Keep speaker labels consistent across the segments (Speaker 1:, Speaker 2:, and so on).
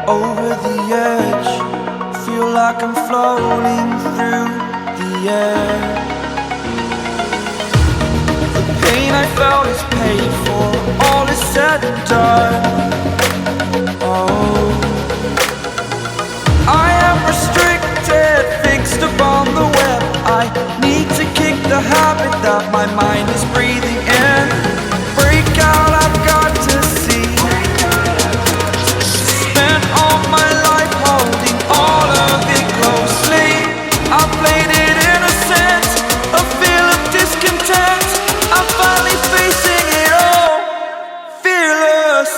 Speaker 1: over the edge. Feel like I'm floating through the air. The pain I felt is paid for, all is said and done. Oh, I am restricted, fixed upon the web. I need to kick the habit that my mind is breathing in. Break out, I've got to see. Spent all my life holding all of it closely. I played it innocent, a feel of discontent. I'm finally facing it all, fearless.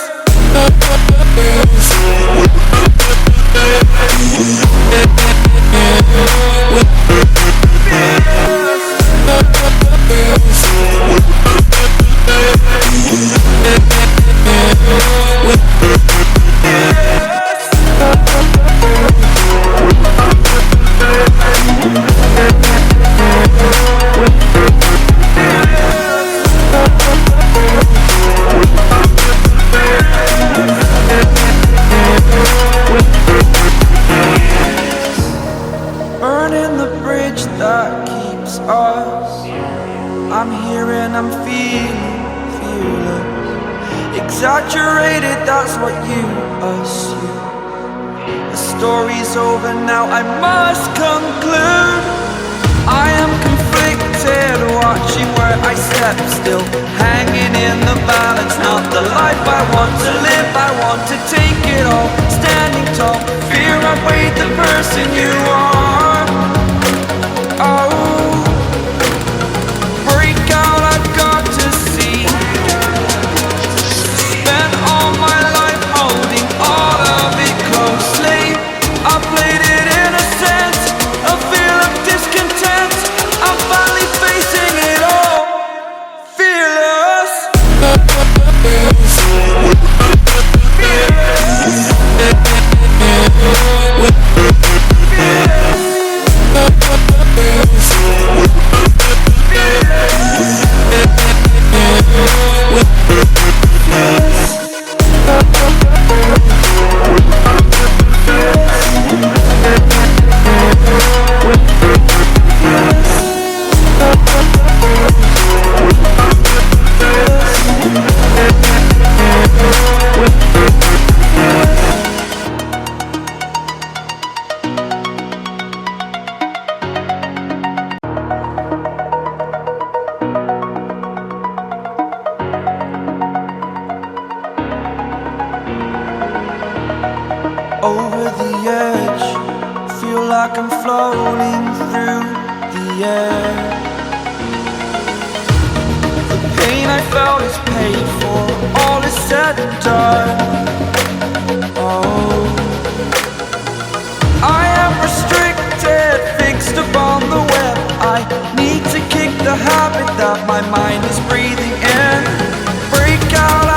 Speaker 1: Burning the bridge that keeps us. I'm here and I'm feeling fearless. Exaggerated, that's what you assume. The story's over now, I must conclude. I am conflicted, watching where I step still, hanging in the balance. Not the life I want to live, I want to take it all. Standing tall, fear outweighed the person you are. Oh, break out, I've got to see. Spent all my life holding all of it closely. I played it innocent, a feel of discontent. I'm finally facing it all, fearless. Over the edge, feel like I'm floating through the air. The pain I felt is paid for, all is said and done. Oh, I am restricted, fixed upon the web. I need to kick the habit that my mind is breathing in. Break out,